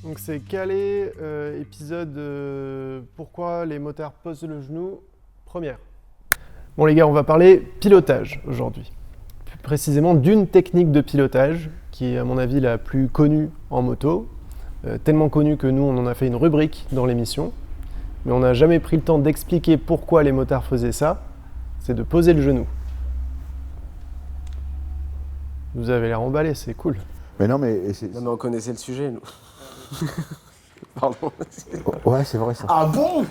Donc c'est Calais, épisode pourquoi les motards posent le genou, première. Bon les gars, on va parler pilotage aujourd'hui. Plus précisément d'une technique de pilotage qui est à mon avis la plus connue en moto. Tellement connue que nous on en a fait une rubrique dans l'émission. Mais on n'a jamais pris le temps d'expliquer pourquoi les motards faisaient ça. C'est de poser le genou. Vous avez l'air emballé, c'est cool. Mais non, mais... Non, mais on connaissait le sujet, nous. Pardon. Ouais, c'est vrai ça. Ah bon?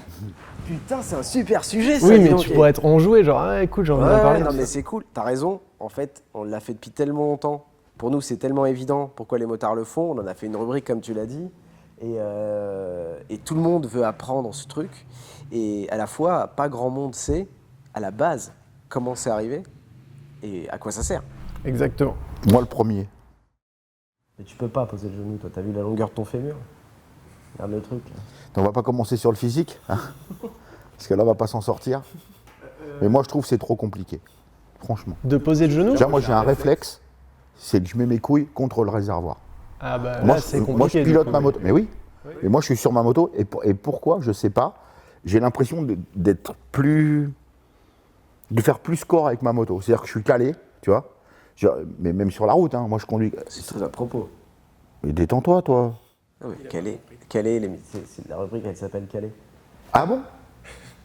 Putain, c'est un super sujet, ça. Oui, mais tu pourrais être enjoué, genre, ah, écoute, j'ai envie d'en parler. Non, mais c'est cool, t'as raison. En fait, on l'a fait depuis tellement longtemps. Pour nous, c'est tellement évident pourquoi les motards le font. On en a fait une rubrique, comme tu l'as dit. Et tout le monde veut apprendre ce truc. Et à la fois, pas grand monde sait, à la base, comment c'est arrivé et à quoi ça sert. Exactement. Moi, le premier. Mais tu peux pas poser le genou, toi. T'as vu la longueur de ton fémur? Regarde le truc, là. On va pas commencer sur le physique, hein, parce que là, on va pas s'en sortir. Mais moi, je trouve que c'est trop compliqué, franchement. De poser le genou? Déjà, moi, j'ai un réflexe, c'est que je mets mes couilles contre le réservoir. Ah bah Moi, là, c'est compliqué. moi, je pilote du coup, ma moto. Mais oui. Et moi, je suis sur ma moto. Et pourquoi? Je sais pas. J'ai l'impression d'être plus... de faire plus score avec ma moto. C'est-à-dire que je suis calé, tu vois. Mais même sur la route, hein, moi, je conduis... C'est très à propos. Mais détends-toi, toi. Ah oui, Calais, c'est la rubrique, elle s'appelle Calais. Ah bon?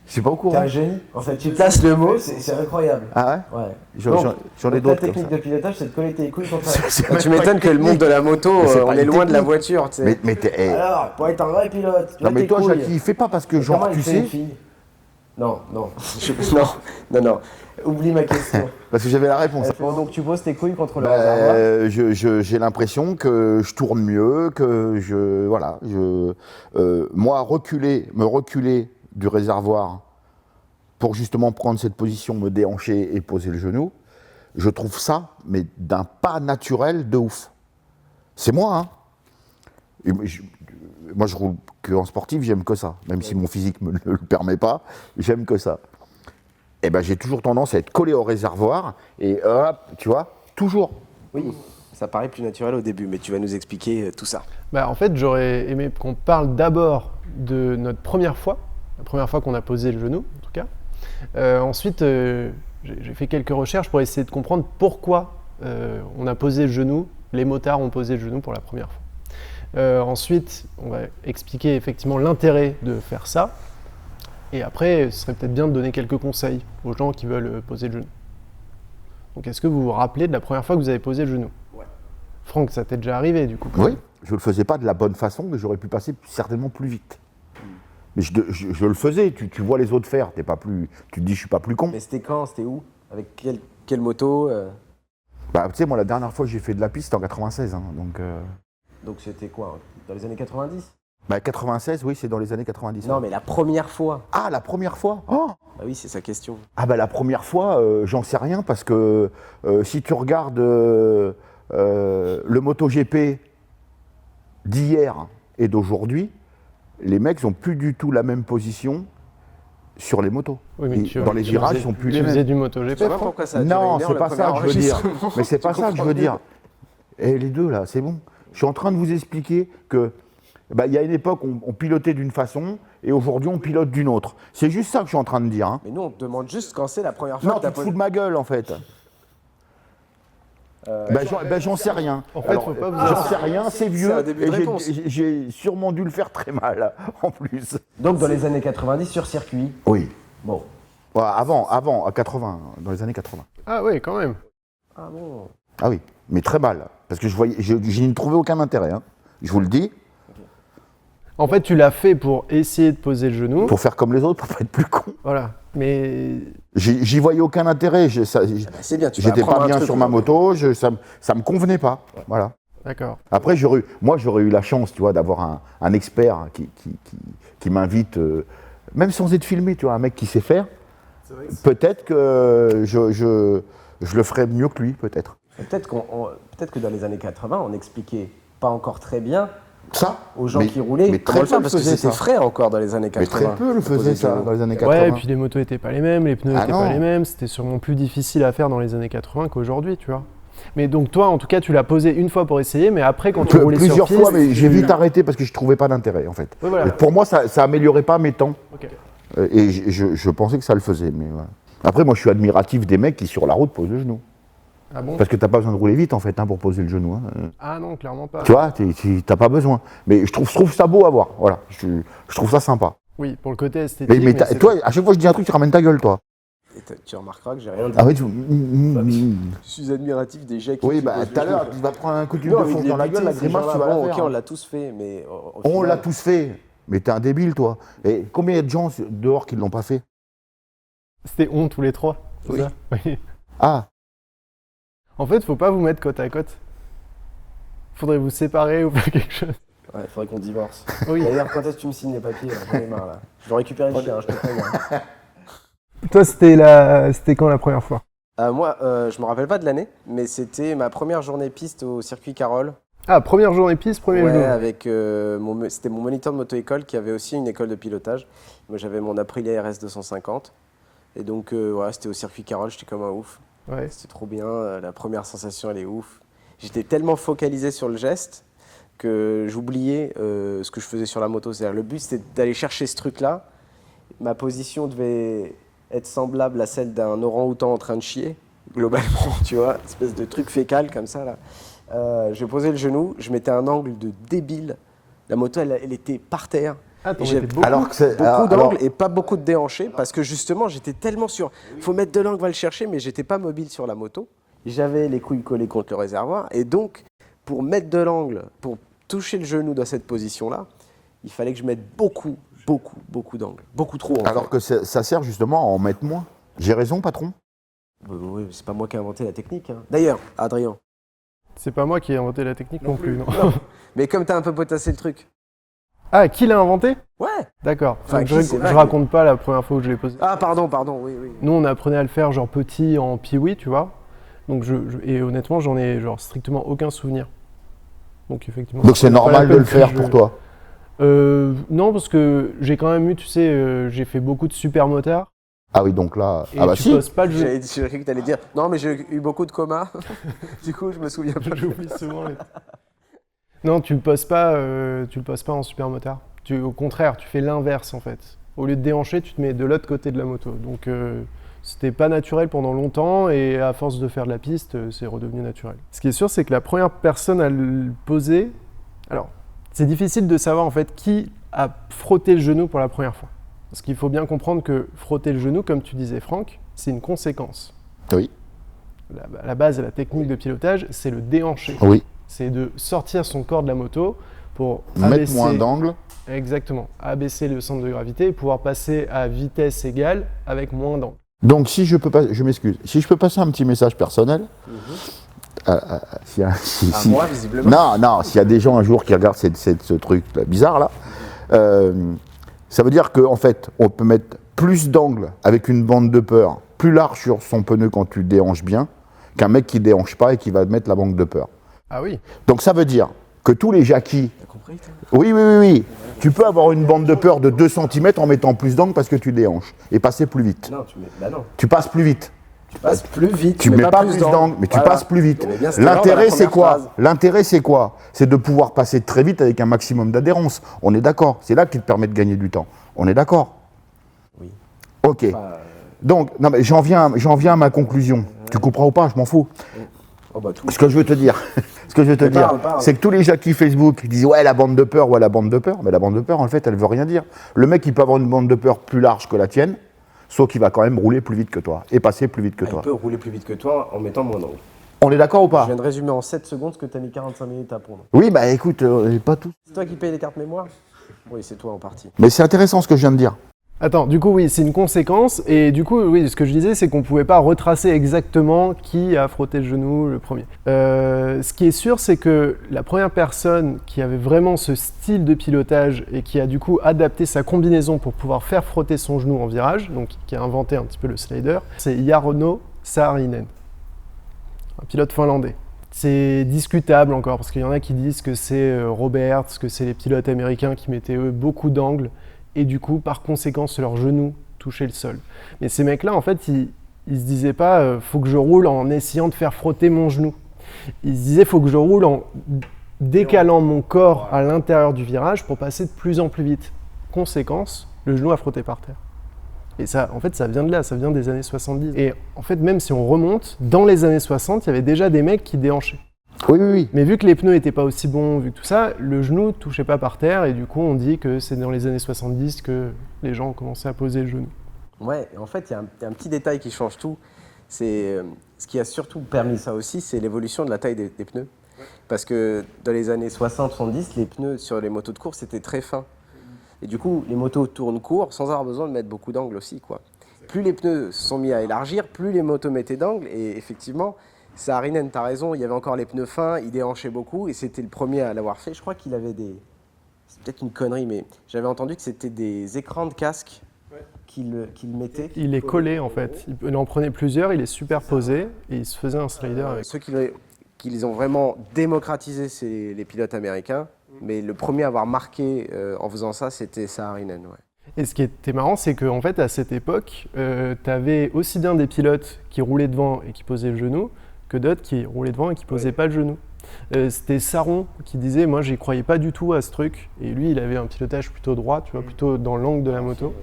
Je suis pas au T'es courant. un génie. En fait, tu places le mot, c'est incroyable. Ah ouais? Ouais. J'en ai Donc, d'autres ta comme technique ça. de pilotage, c'est de coller tes couilles contre la... C'est Tu même m'étonnes pas que le monde de la moto, Mais c'est on pas est une loin de la technique. voiture, tu sais. Mais t'es... Alors, pour être un vrai pilote, tu Non mets mais tes toi, couilles. Jackie, fais pas parce que Et genre comment tu il fait une sais, fille? Non. Non. Oublie ma question. parce que j'avais la réponse. Bon, donc tu poses tes couilles contre le réservoir. J'ai l'impression que je tourne mieux, que moi me reculer du réservoir pour justement prendre cette position, me déhancher et poser le genou, je trouve ça, mais d'un pas naturel de ouf. C'est moi, hein. Et moi, je roule qu'en sportif, j'aime que ça. Même si mon physique ne me le permet pas, j'aime que ça. Et ben, j'ai toujours tendance à être collé au réservoir et hop, tu vois, toujours. Oui, ça paraît plus naturel au début, mais tu vas nous expliquer tout ça. Bah, en fait, j'aurais aimé qu'on parle d'abord de notre première fois, la première fois qu'on a posé le genou, en tout cas. Ensuite, j'ai fait quelques recherches pour essayer de comprendre pourquoi on a posé le genou, les motards ont posé le genou pour la première fois. Ensuite, on va expliquer effectivement l'intérêt de faire ça. Et après, ce serait peut-être bien de donner quelques conseils aux gens qui veulent poser le genou. Donc, est-ce que vous vous rappelez de la première fois que vous avez posé le genou? Ouais. Franck, ça t'est déjà arrivé du coup? Oui, je ne le faisais pas de la bonne façon, mais j'aurais pu passer certainement plus vite. Mais je le faisais, tu vois les autres faire, tu te dis je suis pas plus con. Mais c'était quand? C'était où? Avec quelle moto Bah, tu sais, moi la dernière fois que j'ai fait de la piste, c'était en 96, hein, donc... Donc c'était quoi? Dans les années 90? Bah, 96, oui, c'est dans les années 90. Non, mais la première fois. Ah, la première fois? Oh! Bah oui, c'est sa question. Ah bah la première fois, j'en sais rien parce que si tu regardes le MotoGP d'hier et d'aujourd'hui, les mecs n'ont plus du tout la même position sur les motos. Oui, mais Dans les virages, ils sont plus les Tu faisais mêmes. du MotoGP, Tu vois Franck? pourquoi ça a duré Non, une heure, c'est le pas premier ça que je veux dire. enregistrement? Mais c'est pas Tu ça que je veux comprends dire. Et les deux là, c'est bon. Je suis en train de vous expliquer que il y a une époque on pilotait d'une façon et aujourd'hui on pilote d'une autre. C'est juste ça que je suis en train de dire. Hein. Mais nous, on te demande juste quand c'est la première fois Non, que t'as tu te fous de ma gueule en fait. J'en sais rien. En fait, faut pas vous J'en sais rien, c'est vieux. C'est un début de et réponse. j'ai sûrement dû le faire très mal en plus. Donc dans les années 90 sur circuit. Oui. Bon. Ouais, avant, à 80, dans les années 80. Ah oui, quand même. Ah bon. Ah oui, mais très mal. Parce que je n'y trouvais aucun intérêt. Hein. Je vous le dis. En fait, tu l'as fait pour essayer de poser le genou. Pour faire comme les autres, pour pas être plus con. Voilà. Mais J'y voyais aucun intérêt. C'est bien, tu vas J'étais apprendre pas un bien truc, sur ma moto, ça me convenait pas. Voilà. d'accord. Après, j'aurais eu la chance, tu vois, d'avoir un expert qui m'invite, même sans être filmé, tu vois, un mec qui sait faire. Peut-être que je le ferais mieux que lui, peut-être. Peut-être que dans les années 80, on n'expliquait pas encore très bien Ça aux gens mais- qui roulaient mais comment très le faire, peu parce que faisaient c'était ça. frais encore dans les années Mais 80. très peu le faisaient ça dans les années 80. Ouais, et puis les motos étaient pas les mêmes, les pneus Ah étaient non. pas les mêmes, c'était sûrement plus difficile à faire dans les années 80 qu'aujourd'hui, tu vois. Mais donc toi, en tout cas, tu l'as posé une fois pour essayer, mais après, quand tu roulais sur Plusieurs piste, fois, mais j'ai vite arrêté parce que je trouvais pas d'intérêt en fait. Oui, voilà. Et pour moi, ça améliorait pas mes temps. Ok. Et je pensais que ça le faisait. Mais voilà. Après, moi, je suis admiratif des mecs qui, sur la route, posent le genou. Ah bon? Parce que t'as pas besoin de rouler vite, en fait, pour poser le genou. Ah non, clairement pas. Tu vois, t'as pas besoin. Mais je trouve ça beau à voir. Voilà, je trouve ça sympa. Oui, pour le côté esthétique. Mais c'est toi, à chaque fois que je dis un truc, tu ramènes ta gueule, toi. Et tu remarqueras que j'ai rien dit. Ah oui, Je suis admiratif des gens qui. Oui, qui bah posent tout à le l'heure, genou. tu vas prendre un coup de Non, fonce dans la gueule, la grimace, tu vas la Ok, faire. on l'a tous fait, mais. Au On final- l'a tous fait. Mais t'es un débile, toi. Et combien il y a de gens dehors qui l'ont pas fait? C'était on tous les trois. c'est Oui. ça Oui. Ah, En fait, faut pas vous mettre côte à côte. Faudrait vous séparer ou faire quelque chose. Ouais, il faudrait qu'on divorce. Oui. D'ailleurs, quand est-ce que tu me signes les papiers là? J'en ai marre là. Je dois récupérer le chien, je te préviens. Toi, c'était quand la première fois? Moi, je me rappelle pas de l'année, mais c'était ma première journée piste au circuit Carole. Ah, première journée piste, premier Ouais, jour. avec c'était mon moniteur de moto-école qui avait aussi une école de pilotage. Moi, j'avais mon Aprilia RS 250. Et donc, voilà, c'était au circuit Carole, j'étais comme un ouf. Ouais. C'était trop bien, la première sensation, elle est ouf. J'étais tellement focalisé sur le geste que j'oubliais ce que je faisais sur la moto. C'est-à-dire, le but, c'était d'aller chercher ce truc-là. Ma position devait être semblable à celle d'un orang-outan en train de chier, globalement, tu vois, espèce de truc fécal comme ça, là. Je posais le genou, je mettais un angle de débile. La moto, elle était par terre. Ah, t'en Et j'ai mettais beaucoup. alors que c'est. Beaucoup alors- d'angles et pas beaucoup de déhanchés parce que justement j'étais tellement sûr. Il faut mettre de l'angle, va le chercher, mais j'étais pas mobile sur la moto. J'avais les couilles collées contre le réservoir et donc pour mettre de l'angle, pour toucher le genou dans cette position-là, il fallait que je mette beaucoup d'angles. Beaucoup trop en Alors fait. que ça sert justement à en mettre moins. J'ai raison, patron? Oui, c'est pas moi qui ai inventé la technique. Hein. D'ailleurs, Adrien, C'est pas moi qui ai inventé la technique non plus, non. mais comme t'as un peu potassé le truc. Ah, qui l'a inventé? Ouais. D'accord. Enfin, Donc, qui, c'est je vague. raconte pas la première fois où je l'ai posé. Ah pardon, oui. Nous, on apprenait à le faire genre petit en pee-wee, tu vois. Donc, et honnêtement, j'en ai genre strictement aucun souvenir. Donc, effectivement. Donc c'est ça vaut pas la normal de peine le que faire je- pour toi. Non, parce que j'ai quand même eu, tu sais, j'ai fait beaucoup de supermotards. Ah oui, donc là. Et Ah bah tu si. poses pas le jeu. J'ai cru que t'allais dire non, mais j'ai eu beaucoup de comas. Du coup, je me souviens pas. J'oublie souvent les... Non, tu le poses pas en supermotard. Au contraire, tu fais l'inverse en fait. Au lieu de déhancher, tu te mets de l'autre côté de la moto. Donc c'était pas naturel pendant longtemps et à force de faire de la piste, c'est redevenu naturel. Ce qui est sûr, c'est que la première personne à le poser, alors c'est difficile de savoir en fait qui a frotté le genou pour la première fois. Parce qu'il faut bien comprendre que frotter le genou, comme tu disais Franck, c'est une conséquence. Oui. La base et la technique de pilotage, c'est le déhancher. Oui. C'est de sortir son corps de la moto pour Mettre abaisser, moins d'angle. exactement, abaisser le centre de gravité et pouvoir passer à vitesse égale avec moins d'angle. Donc si je peux pas, je m'excuse. Si je peux passer un petit message personnel. Si- Moi, visiblement. Non, s'il y a des gens un jour qui regardent ce truc là, bizarre là, ça veut dire qu'en fait, on peut mettre plus d'angle avec une bande de peur plus large sur son pneu quand tu déhanches bien, qu'un mec qui déhanche pas et qui va mettre la bande de peur. Ah oui, Donc ça veut dire que tous les jackies, T'as compris, toi? oui, tu peux avoir une bande de peur de 2 cm en mettant plus d'angle parce que tu déhanches et passer plus vite. Non, tu mets. Bah non. Tu passes plus vite. Tu passes plus vite. Tu mets pas plus d'angle, mais tu Voilà. passes plus vite. Mais bien, c'était l'ordre de L'intérêt, la c'est première quoi? phrase. L'intérêt, c'est quoi? C'est de pouvoir passer très vite avec un maximum d'adhérence. On est d'accord. C'est là qui te permet de gagner du temps. On est d'accord? Oui. Ok. Donc, non, mais j'en viens à ma conclusion. Tu couperas ou pas, je m'en fous. Oh bah tout. Ce que je veux te dire, Parle. c'est que tous les jackies Facebook disent ouais la bande de peur, ouais la bande de peur, mais la bande de peur en fait elle veut rien dire. Le mec il peut avoir une bande de peur plus large que la tienne, sauf qu'il va quand même rouler plus vite que toi et passer plus vite que Il toi. peut rouler plus vite que toi en mettant moins d'angle. On est d'accord ou Je pas? viens de résumer en 7 secondes ce que t'as mis 45 minutes à apprendre. Oui bah écoute, pas tout. C'est toi qui payes les cartes mémoire? Oui, c'est toi en partie. Mais c'est intéressant ce que je viens de dire. Attends, du coup, oui, c'est une conséquence. Et du coup, oui, ce que je disais, c'est qu'on ne pouvait pas retracer exactement qui a frotté le genou le premier. Ce qui est sûr, c'est que la première personne qui avait vraiment ce style de pilotage et qui a du coup adapté sa combinaison pour pouvoir faire frotter son genou en virage, donc qui a inventé un petit peu le slider, c'est Jarno Saarinen, un pilote finlandais. C'est discutable encore, parce qu'il y en a qui disent que c'est Roberts, que c'est les pilotes américains qui mettaient eux beaucoup d'angles, et du coup, par conséquence, leurs genoux touchaient le sol. Mais ces mecs-là, en fait, ils se disaient pas faut que je roule en essayant de faire frotter mon genou. Il se disait, il faut que je roule en décalant mon corps à l'intérieur du virage pour passer de plus en plus vite. Conséquence, le genou a frotté par terre. Et ça, en fait, ça vient de là, ça vient des années 70. Et en fait, même si on remonte, dans les années 60, il y avait déjà des mecs qui déhanchaient. Oui. Mais vu que les pneus n'étaient pas aussi bons, vu que tout ça, le genou ne touchait pas par terre. Et du coup, on dit que c'est dans les années 70 que les gens ont commencé à poser le genou. Ouais, en fait, il y a un petit détail qui change tout. C'est ce qui a surtout permis ça aussi, c'est l'évolution de la taille des pneus. Parce que dans les années 60-70, les pneus sur les motos de course étaient très fins. Et du coup, les motos tournent court sans avoir besoin de mettre beaucoup d'angles aussi, quoi. Plus les pneus se sont mis à élargir, plus les motos mettaient d'angles. Et effectivement, Saarinen, t'as raison, il y avait encore les pneus fins, il déhanchait beaucoup. Et c'était le premier à l'avoir fait. Je crois qu'il avait des... C'est peut-être une connerie, mais j'avais entendu que c'était des écrans de casque qu'il mettait. Il est collé en fait. Il en prenait plusieurs, il est superposé et il se faisait un slider avec. Ceux qui les ont vraiment démocratisés, c'est les pilotes américains. Mais le premier à avoir marqué en faisant ça, c'était Saarinen. Ouais. Et ce qui était marrant, c'est qu'en fait, à cette époque, tu avais aussi bien des pilotes qui roulaient devant et qui posaient le genou, que d'autres qui roulaient devant et qui posaient pas le genou. C'était Saron qui disait, moi, j'y croyais pas du tout à ce truc. Et lui, il avait un pilotage plutôt droit, tu vois, plutôt dans l'angle de la moto.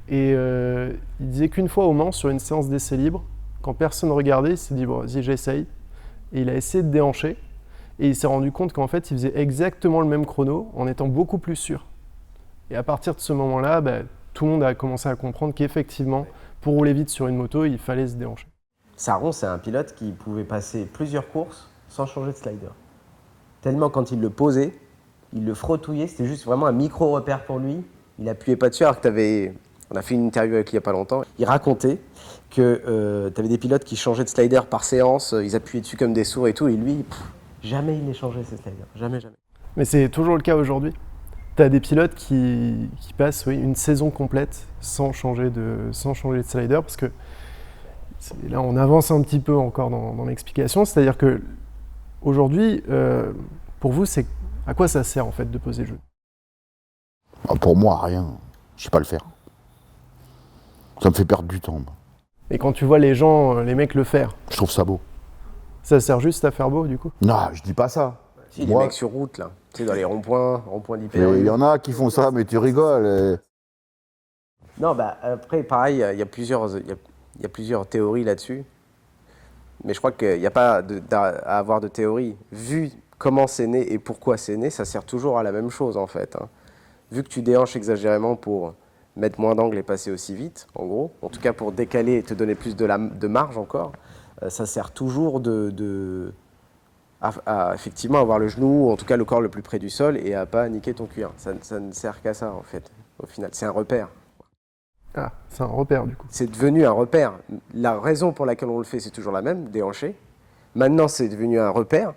Et il disait qu'une fois au Mans, sur une séance d'essai libre, quand personne regardait, il s'est dit, bon, vas-y, j'essaye. Et il a essayé de déhancher. Et il s'est rendu compte qu'en fait, il faisait exactement le même chrono en étant beaucoup plus sûr. Et à partir de ce moment-là, tout le monde a commencé à comprendre qu'effectivement, pour rouler vite sur une moto, il fallait se déhancher. Saron, c'est un pilote qui pouvait passer plusieurs courses sans changer de slider. Tellement quand il le posait, il le frottouillait, c'était juste vraiment un micro-repère pour lui. Il appuyait pas dessus, alors que on a fait une interview avec lui il n'y a pas longtemps. Il racontait que tu avais des pilotes qui changeaient de slider par séance, ils appuyaient dessus comme des sourds et tout, et lui, jamais il les changeait, ces sliders. Jamais. Mais c'est toujours le cas aujourd'hui. Tu as des pilotes qui passent une saison complète sans changer de slider, parce que là, on avance un petit peu encore dans l'explication. C'est-à-dire que aujourd'hui, pour vous, c'est à quoi ça sert en fait de poser le genou ? Pour moi, rien. Je sais pas le faire. Ça me fait perdre du temps. Moi. Et quand tu vois les gens, les mecs le faire, Je trouve ça beau. ça sert juste à faire beau du coup ? Non, je dis pas ça. Si, Moi- les mecs sur route, là, tu sais, dans les ronds-points Il d'hyper. y en a qui font ça, mais tu rigoles. Non, après, pareil, il y a plusieurs théories là-dessus. Mais je crois qu'il n'y a pas à avoir de théorie. Vu comment c'est né et pourquoi c'est né, ça sert toujours à la même chose, en fait. Hein. Vu que tu déhanches exagérément pour mettre moins d'angle et passer aussi vite, en gros, en tout cas pour décaler et te donner plus de marge encore, ça sert toujours à effectivement avoir le genou, ou en tout cas le corps le plus près du sol, et à pas niquer ton cuir. Ça ne sert qu'à ça, en fait, au final. C'est un repère. Ah, c'est un repère du coup. C'est devenu un repère. La raison pour laquelle on le fait, c'est toujours la même, déhancher. Maintenant, c'est devenu un repère.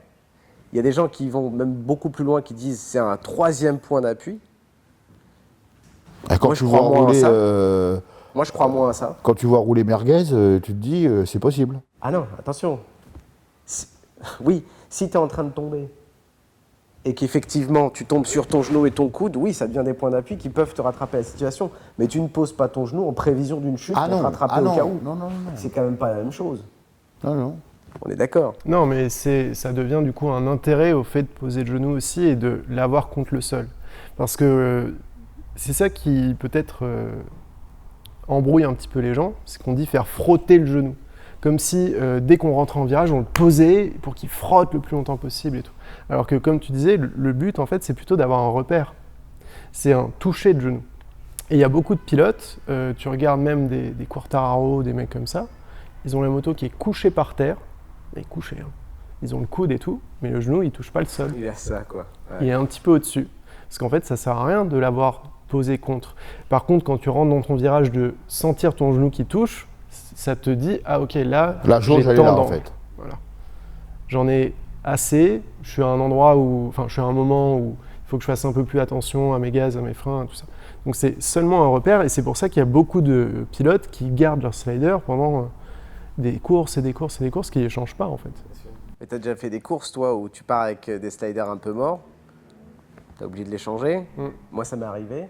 Il y a des gens qui vont même beaucoup plus loin, qui disent c'est un troisième point d'appui. Et quand Moi, tu je vois crois moins à rouler, ça. Moi, je crois moins à ça. quand tu vois rouler merguez, tu te dis c'est possible. Ah non, attention. Oui, si tu es en train de tomber et qu'effectivement tu tombes sur ton genou et ton coude, oui, ça devient des points d'appui qui peuvent te rattraper la situation. Mais tu ne poses pas ton genou en prévision d'une chute pour te rattraper au cas où. Non. C'est quand même pas la même chose. Non. On est d'accord. Non, mais ça devient du coup un intérêt au fait de poser le genou aussi et de l'avoir contre le sol. Parce que c'est ça qui peut-être embrouille un petit peu les gens, c'est qu'on dit faire frotter le genou. Comme si dès qu'on rentrait en virage, on le posait pour qu'il frotte le plus longtemps possible et tout. Alors que comme tu disais, le but en fait c'est plutôt d'avoir un repère. C'est un toucher de genou. Et il y a beaucoup de pilotes, tu regardes même des Quartararo, des mecs comme ça, ils ont la moto qui est couchée par terre, mais couchée, hein. Ils ont le coude et tout, mais le genou il touche pas le sol. Il y a ça, quoi. Ouais. Il est un petit peu au-dessus. Parce qu'en fait ça sert à rien de l'avoir posé contre. Par contre quand tu rentres dans ton virage, de sentir ton genou qui touche, ça te dit, ah ok, là, La jauge, j'ai elle est tant là, en d'angles. fait. Voilà. J'en ai assez, je suis à un endroit où, enfin, je suis à un moment où il faut que je fasse un peu plus attention à mes gaz, à mes freins, à tout ça. Donc c'est seulement un repère et c'est pour ça qu'il y a beaucoup de pilotes qui gardent leur slider pendant des courses et des courses et des courses qui ne les changent pas en fait. Mais t'as déjà fait des courses, toi, où tu pars avec des sliders un peu morts, t'as oublié de les changer. Moi, ça m'est arrivé.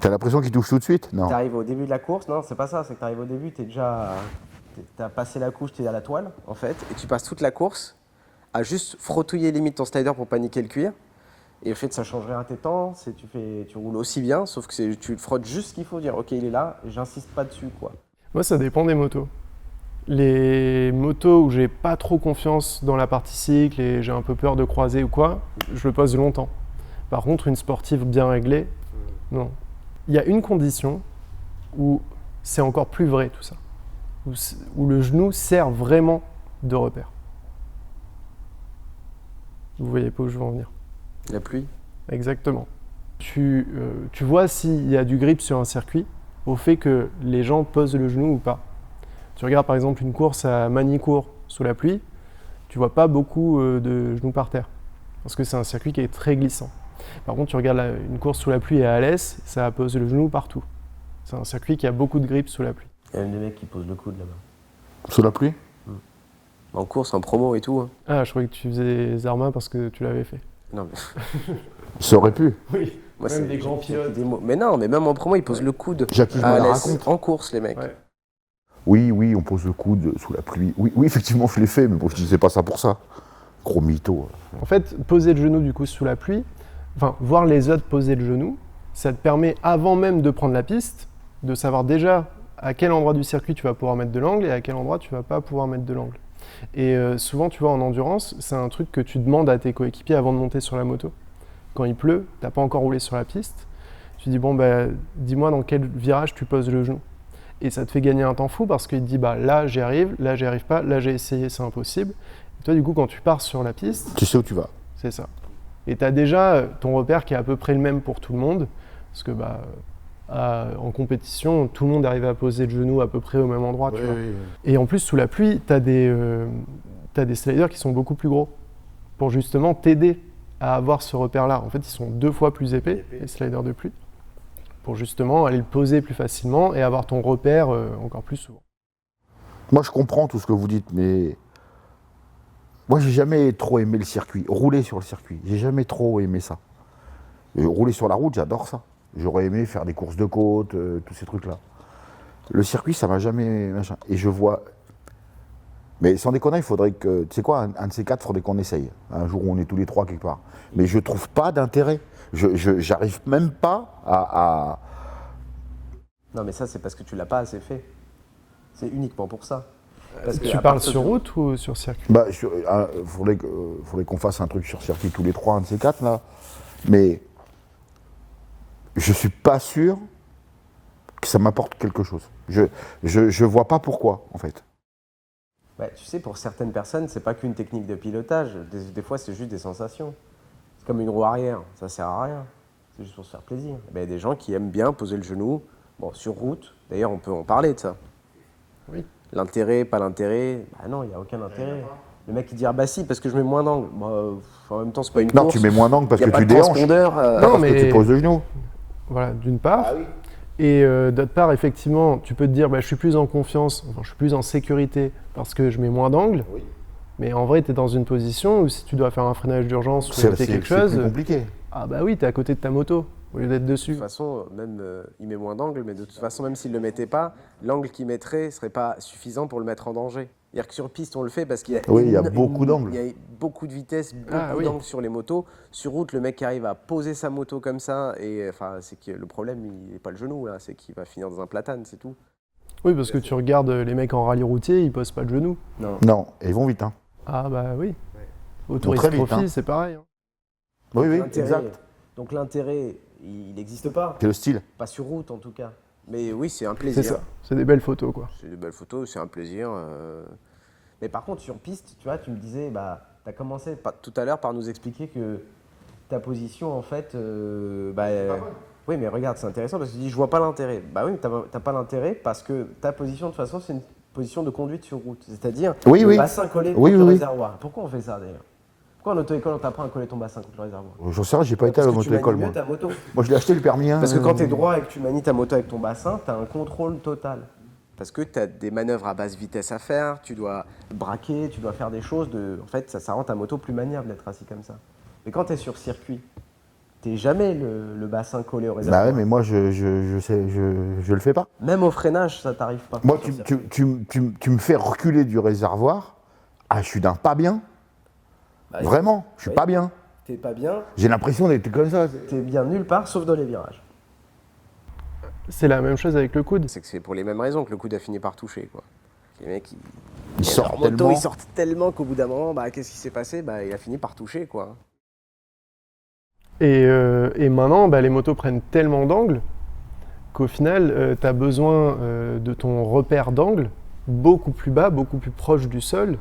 T'as l'impression qu'il touche tout de suite? Non. T'arrives au début de la course, non, c'est pas ça, c'est que t'arrives au début, t'as passé la couche, t'es à la toile, en fait, et tu passes toute la course à juste frottouiller limite ton slider pour paniquer le cuir. Et au fait, ça change rien à tes temps, tu roules aussi bien, sauf que tu le frottes juste ce qu'il faut, dire ok, il est là, et j'insiste pas dessus, quoi. Moi, ça dépend des motos. Les motos où j'ai pas trop confiance dans la partie cycle et j'ai un peu peur de croiser ou quoi, je le pose longtemps. Par contre, une sportive bien réglée, non. Il y a une condition où c'est encore plus vrai tout ça, où le genou sert vraiment de repère. Vous voyez pas où je veux en venir. La pluie. Exactement. Tu vois s'il y a du grip sur un circuit au fait que les gens posent le genou ou pas. Tu regardes par exemple une course à Magny-Cours sous la pluie, tu vois pas beaucoup de genoux par terre parce que c'est un circuit qui est très glissant. Par contre, tu regardes une course sous la pluie à Alès, ça pose le genou partout. C'est un circuit qui a beaucoup de grip sous la pluie. Il y a des mecs qui posent le coude là-bas. Sous la pluie? En course, en promo et tout. Hein. Ah, je croyais que tu faisais Zarma parce que tu l'avais fait. Non, mais... Ça aurait pu. Oui, Moi, même des grands pilotes. Mais non, mais même en promo, ils posent le coude. Jacques, je me à la Alès, raconte. en course, les mecs. Ouais. Oui, on pose le coude sous la pluie. Oui, effectivement, je l'ai fait, mais bon, je disais pas ça pour ça. Gros mytho. En fait, poser le genou du coup sous la pluie, enfin, voir les autres poser le genou, ça te permet avant même de prendre la piste, de savoir déjà à quel endroit du circuit tu vas pouvoir mettre de l'angle et à quel endroit tu vas pas pouvoir mettre de l'angle. Et souvent, tu vois, en endurance, c'est un truc que tu demandes à tes coéquipiers avant de monter sur la moto. Quand il pleut, t'as pas encore roulé sur la piste, tu dis bon bah dis-moi dans quel virage tu poses le genou. Et ça te fait gagner un temps fou parce qu'il te dit bah là j'y arrive pas, là j'ai essayé, c'est impossible. Et toi du coup quand tu pars sur la piste, Tu sais où tu vas. c'est ça. Et tu as déjà ton repère qui est à peu près le même pour tout le monde, parce que en compétition, tout le monde arrive à poser le genou à peu près au même endroit. Tu vois. Et en plus, sous la pluie, tu as des sliders qui sont beaucoup plus gros, pour justement t'aider à avoir ce repère-là. En fait, ils sont 2 fois plus épais, les sliders de pluie, pour justement aller le poser plus facilement et avoir ton repère encore plus souvent. Moi, je comprends tout ce que vous dites, mais moi, j'ai jamais trop aimé le circuit. Rouler sur le circuit, j'ai jamais trop aimé ça. Et rouler sur la route, j'adore ça. J'aurais aimé faire des courses de côte, tous ces trucs-là. Le circuit, ça m'a jamais... Machin. Et je vois... Mais sans déconner, il faudrait que... Tu sais quoi, un de ces quatre, il faudrait qu'on essaye. Un jour où on est tous les trois quelque part. Mais je trouve pas d'intérêt. J'arrive même pas à... Non, mais ça, c'est parce que tu l'as pas assez fait. C'est uniquement pour ça. Parce que Tu à parles partir sur de- route ou sur circuit? Bah, faudrait qu'on fasse un truc sur circuit tous les trois, un de ces quatre, là. Mais je suis pas sûr que ça m'apporte quelque chose. Je vois pas pourquoi, en fait. Ouais, tu sais, pour certaines personnes, c'est pas qu'une technique de pilotage. Des fois, c'est juste des sensations. C'est comme une roue arrière, ça sert à rien. C'est juste pour se faire plaisir. Il y a des gens qui aiment bien poser le genou, bon, sur route. D'ailleurs, on peut en parler de ça. Oui. L'intérêt, pas l'intérêt. Bah non, il n'y a aucun intérêt. Le mec qui dit ah bah si parce que je mets moins d'angle. Bah, en même temps c'est pas une Non, course. tu mets moins d'angle parce Y a que pas tu de déhanches. transpondeur. Non, Parce mais- que tu poses le genou. Voilà, d'une part. Et d'autre part, effectivement, tu peux te dire, bah, je suis plus en confiance, enfin, je suis plus en sécurité parce que je mets moins d'angle. Oui. Mais en vrai, tu es dans une position où si tu dois faire un freinage d'urgence ou éviter quelque chose, plus compliqué. ah bah oui, tu es à côté de ta moto au lieu d'être De dessus. toute façon, même il met moins d'angle, mais de toute façon, même s'il le mettait pas, l'angle qu'il mettrait serait pas suffisant pour le mettre en danger. C'est-à-dire que sur piste, on le fait parce qu'il y a, Oui, il y a beaucoup d'angles. Il y a beaucoup de vitesse, beaucoup Ah oui. d'angles sur les motos. Sur route, le mec qui arrive à poser sa moto comme ça, et enfin, c'est que le problème, il n'est pas le genou là, c'est qu'il va finir dans un platane, c'est tout. Oui, parce que tu regardes les mecs en rallye routier, ils posent pas de genoux. Non. Non, et ils vont vite, hein. Ah bah oui. Au Ils vont touriste très vite, profil, hein. c'est pareil. Hein. Oui, oui, L'intérêt- exact. Donc l'intérêt, il n'existe pas. C'est le style. Pas sur route en tout cas. Mais oui, c'est un C'est plaisir. ça. C'est des belles photos, quoi. C'est des belles photos, c'est un plaisir. Mais par contre, sur piste, tu vois, tu me disais, bah, tu as commencé tout à l'heure par nous expliquer que ta position, en fait. Oui, mais regarde, c'est intéressant parce que tu dis, je vois pas l'intérêt. Bah oui, mais t'as pas l'intérêt parce que ta position, de toute façon, c'est une position de conduite sur route. C'est-à-dire Oui, le oui. bassin collé Oui, contre le oui, oui. réservoir. Pourquoi on fait ça d'ailleurs? Pourquoi en auto-école, on t'apprend à coller ton bassin contre le réservoir? J'en sais rien, j'ai pas été à la Parce que tu manies moto-école, mieux moi. ta moto. Moi, je l'ai acheté le permis 1. Parce que quand tu es droit et que tu manies ta moto avec ton bassin, tu as un contrôle total. Parce que tu as des manœuvres à basse vitesse à faire, tu dois braquer, tu dois faire des choses. En fait, ça rend ta moto plus maniable d'être assis comme ça. Mais quand tu es sur circuit, tu jamais le bassin collé au réservoir. Bah ouais, mais moi, je le fais pas. Même au freinage, ça t'arrive pas. Moi, sur circuit. tu me fais reculer du réservoir. Ah, je suis d'un pas bien. Bah, Vraiment, je suis oui. pas bien. T'es pas bien, J'ai l'impression d'être comme ça. t'es bien nulle part sauf dans les virages. C'est la même chose avec le coude. C'est que c'est pour les mêmes raisons que le coude a fini par toucher, quoi. Les mecs, Ils leur sortent moto, tellement. ils sortent tellement qu'au bout d'un moment, bah, qu'est-ce qui s'est passé? Bah, il a fini par toucher, quoi. Et maintenant, bah, les motos prennent tellement d'angles qu'au final, tu as besoin de ton repère d'angle beaucoup plus bas, beaucoup plus proche du sol.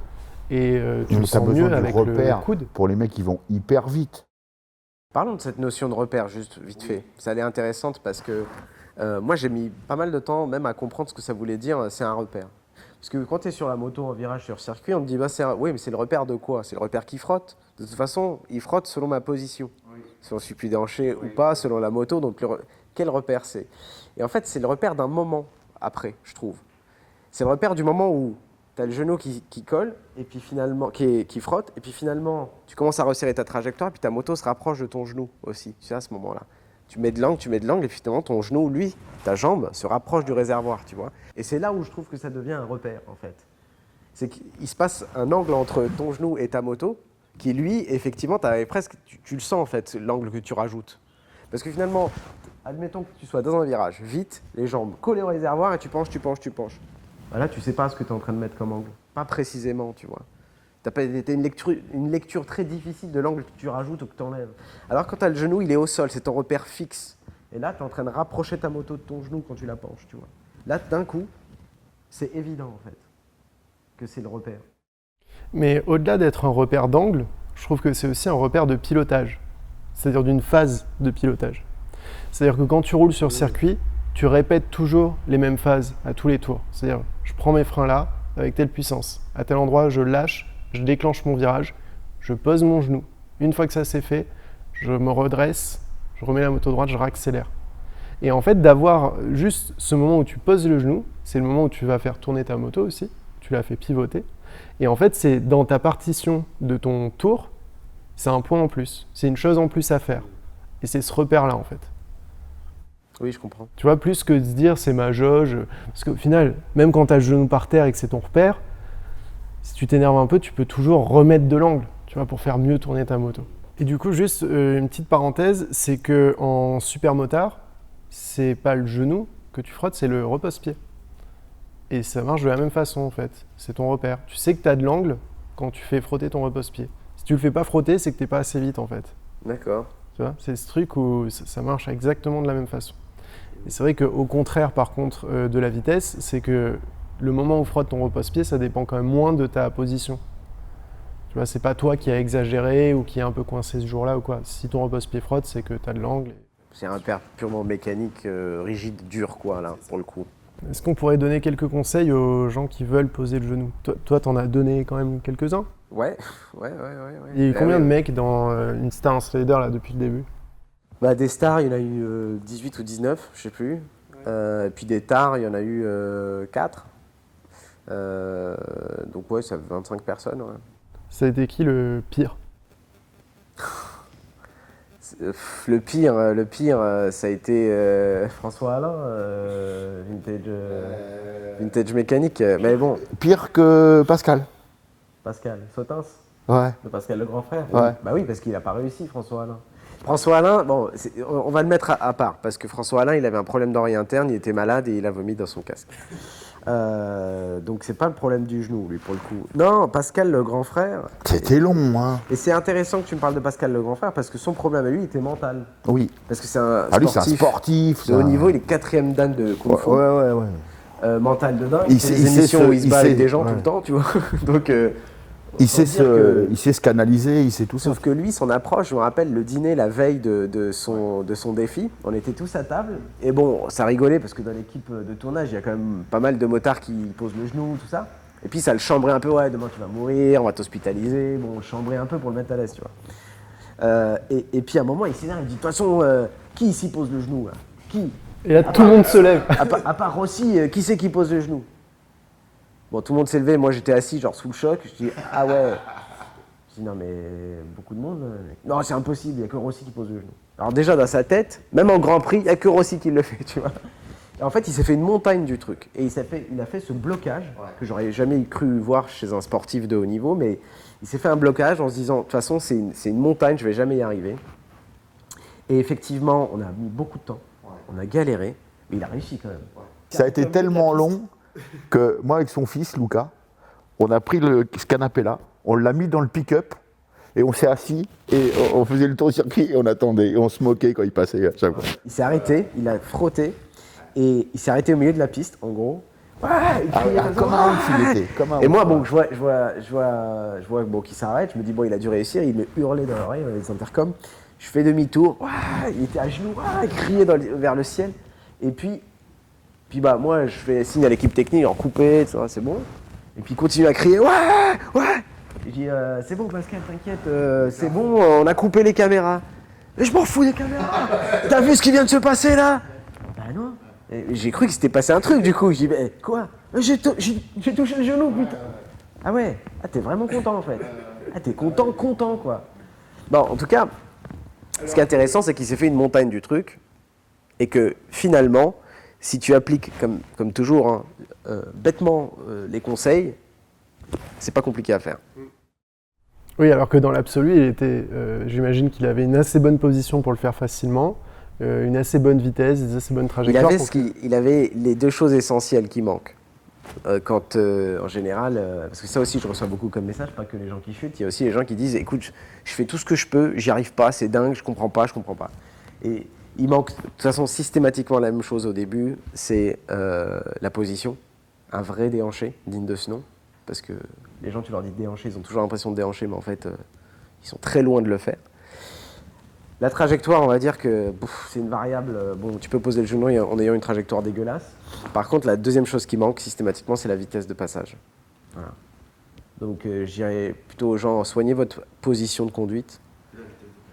Et tu le Mais t'as sens besoin mieux du avec repère le coude. pour les mecs qui vont hyper vite. Parlons de cette notion de repère, juste vite fait. Ça, elle est intéressante parce que moi, j'ai mis pas mal de temps même à comprendre ce que ça voulait dire, c'est un repère. Parce que quand tu es sur la moto en virage sur circuit, on te dit, bah, oui, mais c'est le repère de quoi? C'est le repère qui frotte. De toute façon, il frotte selon ma position. Si on suit plus déhanché ou pas, selon la moto. Donc, quel repère c'est? Et en fait, c'est le repère d'un moment après, je trouve. C'est le repère du moment où tu as le genou qui colle, et puis finalement, qui frotte, et puis finalement, tu commences à resserrer ta trajectoire, et puis ta moto se rapproche de ton genou aussi, tu sais, à ce moment-là. Tu mets de l'angle, et finalement, ton genou, lui, ta jambe, se rapproche du réservoir, tu vois. Et c'est là où je trouve que ça devient un repère, en fait. C'est qu'il se passe un angle entre ton genou et ta moto, qui, lui, effectivement, tu le sens, en fait, l'angle que tu rajoutes. Parce que finalement, admettons que tu sois dans un virage, vite, les jambes collées au réservoir, et tu penches. Bah là, tu sais pas ce que tu es en train de mettre comme angle. Pas précisément, tu vois. T'as une lecture très difficile de l'angle que tu rajoutes ou que tu enlèves. Alors quand tu as le genou, il est au sol, c'est ton repère fixe. Et là, tu es en train de rapprocher ta moto de ton genou quand tu la penches, tu vois. Là, d'un coup, c'est évident, en fait, que c'est le repère. Mais au-delà d'être un repère d'angle, je trouve que c'est aussi un repère de pilotage. C'est-à-dire d'une phase de pilotage. C'est-à-dire que quand tu roules sur circuit, tu répètes toujours les mêmes phases à tous les tours. C'est-à-dire, je prends mes freins là, avec telle puissance. À tel endroit, je lâche, je déclenche mon virage, je pose mon genou. Une fois que ça c'est fait, je me redresse, je remets la moto droite, je réaccélère. Et en fait, d'avoir juste ce moment où tu poses le genou, c'est le moment où tu vas faire tourner ta moto aussi, tu la fais pivoter. Et en fait, c'est dans ta partition de ton tour, c'est un point en plus, c'est une chose en plus à faire. Et c'est ce repère-là en fait. Oui, je comprends. Tu vois, plus que de se dire c'est ma jauge. Parce qu'au final, même quand tu as le genou par terre et que c'est ton repère, si tu t'énerves un peu, tu peux toujours remettre de l'angle, tu vois, pour faire mieux tourner ta moto. Et du coup, juste une petite parenthèse, c'est qu'en supermotard, c'est pas le genou que tu frottes, c'est le repose-pied. Et ça marche de la même façon en fait. C'est ton repère. Tu sais que tu as de l'angle quand tu fais frotter ton repose-pied. Si tu le fais pas frotter, c'est que tu n'es pas assez vite en fait. D'accord. Tu vois, c'est ce truc où ça marche exactement de la même façon. Et c'est vrai qu'au contraire, par contre, de la vitesse, c'est que le moment où frotte ton repose-pied, ça dépend quand même moins de ta position. Tu vois, c'est pas toi qui as exagéré ou qui est un peu coincé ce jour-là ou quoi. Si ton repose-pied frotte, c'est que tu as de l'angle. C'est un repère purement mécanique, rigide, dur, quoi, là, pour le coup. Est-ce qu'on pourrait donner quelques conseils aux gens qui veulent poser le genou? Toi, t'en as donné quand même quelques-uns. Ouais. Il y a eu combien ouais. de mecs dans une Star Insider là depuis le début? Bah, des stars, il y en a eu 18 ou 19, je sais plus. Et puis des tars, il y en a eu 4. Donc ouais, ça fait 25 personnes. Ouais. Ça a été qui le pire? Le pire, ça a été François Alain, vintage mécanique. Mais bon, Pire que Pascal. Pascal Sautins, Ouais. de Pascal le grand frère. Ouais. Bah oui, parce qu'il n'a pas réussi, François Alain. François Alain, bon, on va le mettre à part, parce que François Alain, il avait un problème d'oreille interne, il était malade et il a vomi dans son casque. Donc c'est pas le problème du genou, lui, pour le coup. Non, Pascal le grand frère. C'était long, hein. Et c'est intéressant que tu me parles de Pascal le grand frère, parce que son problème à lui, il était mental. Oui. Parce que c'est un Ah, lui, c'est un sportif sportif. de haut niveau, il est 4e dan de Kung Fu. Ouais. Mental de dingue, Il il fait sait- des il sait émissions se- où il se il bat avec sait- des gens ouais. tout le temps, tu vois. Donc, Il sait, dire que- il sait se canaliser, il sait tout ça. sauf que lui, son approche, je me rappelle le dîner la veille de son défi, on était tous à table, et bon, ça rigolait parce que dans l'équipe de tournage, il y a quand même pas mal de motards qui posent le genou, tout ça. Et puis ça le chambrait un peu, ouais, demain tu vas mourir, on va t'hospitaliser, bon, on le chambrait un peu pour le mettre à l'aise, tu vois. Et puis à un moment, il s'énerve, il dit, de toute façon, qui ici pose le genou, là? Qui? Et là, tout le monde se lève. À part Rossi, qui c'est qui pose le genou? Bon, tout le monde s'est levé, moi j'étais assis, genre sous le choc, je dis, ah ouais. Je dis, non mais beaucoup de monde. Non, c'est impossible, il n'y a que Rossi qui pose le genou. Alors déjà dans sa tête, même en Grand Prix, il n'y a que Rossi qui le fait, tu vois. Et en fait, il s'est fait une montagne du truc. Et il a fait ce blocage que j'aurais jamais cru voir chez un sportif de haut niveau, mais il s'est fait un blocage en se disant, de toute façon, c'est une montagne, je vais jamais y arriver. Et effectivement, on a mis beaucoup de temps, on a galéré, mais il a réussi quand même. Ça a été tellement long que moi, avec son fils, Luca, on a pris ce canapé-là, on l'a mis dans le pick-up, et on s'est assis, et on faisait le tour du circuit, et on attendait, et on se moquait quand il passait à chaque fois. Il s'est arrêté, il a frotté, et il s'est arrêté au milieu de la piste, en gros. Ouais, il criait comme ça. Comme un ouf, il était. Et moi, bon, je vois bon, qu'il s'arrête, je me dis, bon, il a dû réussir, il me hurlait dans l'oreille, les intercoms. Je fais demi-tour, il était à genoux, il criait vers le ciel. Et puis bah, moi, je fais signe à l'équipe technique, en coupé, tout ça, c'est bon. Et puis il continue à crier, ouais. Je dis, c'est bon Pascal, t'inquiète, c'est bon, on a coupé les caméras. Mais je m'en fous des caméras. T'as vu ce qui vient de se passer là? Bah non. Et j'ai cru qu'il s'était passé un truc du coup. Je dis, mais quoi? J'ai touché le genou, putain. Ah ouais, t'es vraiment content en fait. T'es content quoi. Bon, en tout cas, ce qui est intéressant, c'est qu'il s'est fait une montagne du truc et que finalement, si tu appliques comme toujours, hein, bêtement les conseils, c'est pas compliqué à faire. Oui, alors que dans l'absolu, j'imagine qu'il avait une assez bonne position pour le faire facilement, une assez bonne vitesse, des assez bonnes trajectoires. Il avait les deux choses essentielles qui manquent. En général, parce que ça aussi je reçois beaucoup comme message, pas que les gens qui chutent, il y a aussi les gens qui disent écoute, je fais tout ce que je peux, j'y arrive pas, c'est dingue, je comprends pas. Et il manque de toute façon systématiquement la même chose au début, c'est la position, un vrai déhanché digne de ce nom, parce que les gens tu leur dis déhanché, ils ont toujours l'impression de déhancher, mais en fait ils sont très loin de le faire. La trajectoire, on va dire que c'est une variable, bon, tu peux poser le genou en ayant une trajectoire dégueulasse. Par contre, la deuxième chose qui manque systématiquement, c'est la vitesse de passage. Voilà. Donc, je dirais plutôt aux gens, soignez votre position de conduite.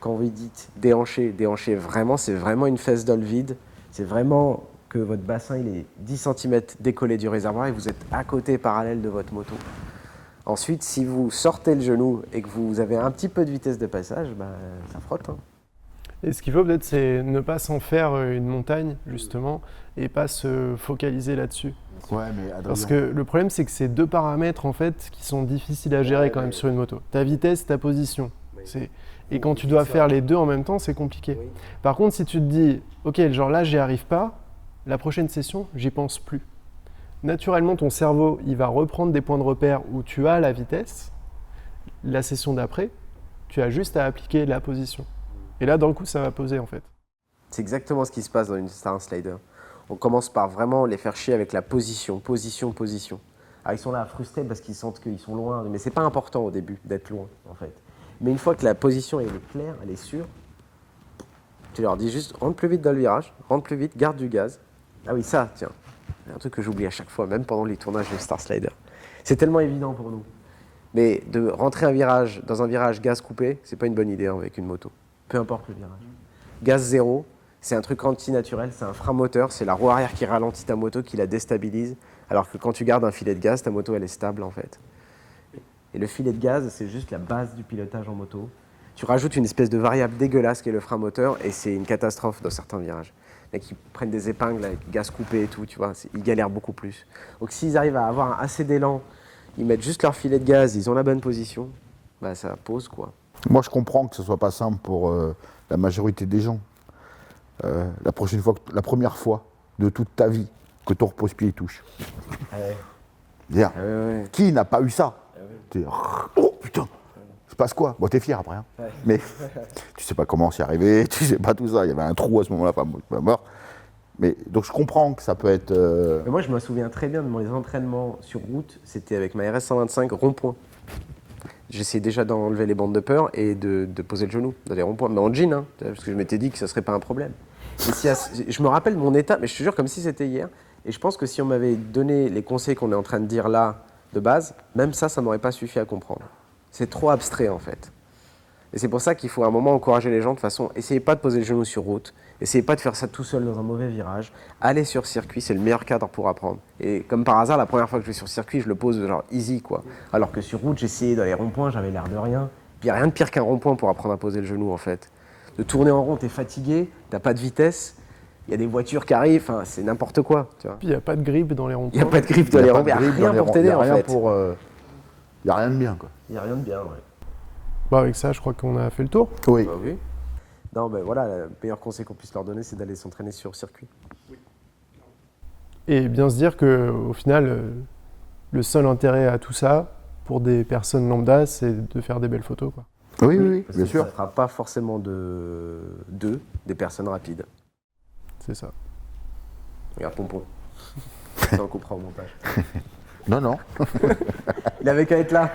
Quand vous dites déhancher vraiment, c'est vraiment une fesse d'ol vide. C'est vraiment que votre bassin il est 10 cm décollé du réservoir et vous êtes à côté parallèle de votre moto. Ensuite, si vous sortez le genou et que vous avez un petit peu de vitesse de passage, ça frotte. Hein. Et ce qu'il faut peut-être, c'est ne pas s'en faire une montagne, justement, et pas se focaliser là-dessus. Ouais, mais Adrien... Parce que le problème, c'est que c'est deux paramètres, en fait, qui sont difficiles à gérer quand même sur une moto. Ta vitesse, ta position. Et quand tu dois faire les deux en même temps, c'est compliqué. Par contre, si tu te dis, ok, genre là, j'y arrive pas, la prochaine session, j'y pense plus. Naturellement, ton cerveau, il va reprendre des points de repère où tu as la vitesse. La session d'après, tu as juste à appliquer la position. Et là, dans le coup, ça va poser en fait. C'est exactement ce qui se passe dans une Star Slider. On commence par vraiment les faire chier avec la position. Alors, ils sont là frustrés parce qu'ils sentent qu'ils sont loin, mais c'est pas important au début d'être loin en fait. Mais une fois que la position elle est claire, elle est sûre, tu leur dis juste rentre plus vite dans le virage, rentre plus vite, garde du gaz. Ah oui, ça, tiens, c'est un truc que j'oublie à chaque fois, même pendant les tournages de Star Slider. C'est tellement évident pour nous. Mais de rentrer dans un virage gaz coupé, c'est pas une bonne idée avec une moto. Peu importe le virage. Gaz zéro, c'est un truc anti-naturel, c'est un frein moteur, c'est la roue arrière qui ralentit ta moto, qui la déstabilise, alors que quand tu gardes un filet de gaz, ta moto elle est stable en fait. Et le filet de gaz, c'est juste la base du pilotage en moto. Tu rajoutes une espèce de variable dégueulasse qui est le frein moteur et c'est une catastrophe dans certains virages. Les mecs qui prennent des épingles avec gaz coupé et tout, tu vois, ils galèrent beaucoup plus. Donc s'ils arrivent à avoir assez d'élan, ils mettent juste leur filet de gaz, ils ont la bonne position, ça pose quoi. Moi, je comprends que ce ne soit pas simple pour la majorité des gens. La première fois de toute ta vie que ton repose-pied touche. Qui n'a pas eu ça? Oh putain, il se passe quoi? Bon, t'es fier après, hein. Mais tu sais pas comment c'est arrivé, tu sais pas tout ça. Il y avait un trou à ce moment-là, pas mort. Mais donc je comprends que ça peut être. Mais moi, je me souviens très bien de mes entraînements sur route. C'était avec ma RS 125 rond-point. J'essayais déjà d'enlever les bandes de peur et de poser le genou dans les ronds-points, mais en jean, hein, parce que je m'étais dit que ça serait pas un problème. Je me rappelle mon état, mais je te jure comme si c'était hier. Et je pense que si on m'avait donné les conseils qu'on est en train de dire là, de base, même ça m'aurait pas suffi à comprendre. C'est trop abstrait en fait. Et c'est pour ça qu'il faut à un moment encourager les gens de façon, essayez pas de poser le genou sur route, essayez pas de faire ça tout seul dans un mauvais virage, allez sur circuit, c'est le meilleur cadre pour apprendre. Et comme par hasard, la première fois que je vais sur circuit, je le pose genre easy quoi. Alors que sur route, j'essayais dans les ronds-points, j'avais l'air de rien. Puis il n'y a rien de pire qu'un rond-point pour apprendre à poser le genou en fait. De tourner en rond, t'es fatigué, t'as pas de vitesse, il y a des voitures qui arrivent, enfin, c'est n'importe quoi, tu vois. Puis il n'y a pas de grippe dans les ronds-points. Il n'y a pas de griffe dans les ronds, il n'y a rien pour t'aider en fait. Il n'y a rien de bien, quoi. Il n'y a rien de bien, ouais. Bah, avec ça, je crois qu'on a fait le tour. Oui. Bah oui. Non, ben voilà, le meilleur conseil qu'on puisse leur donner, c'est d'aller s'entraîner sur circuit. Et bien se dire qu'au final, le seul intérêt à tout ça, pour des personnes lambda, c'est de faire des belles photos, quoi. Oui, Parce bien que sûr. ça ne fera pas forcément des personnes rapides. C'est ça. Regarde Pompon. Ça, on coupera au montage. Non. Il avait qu'à être là.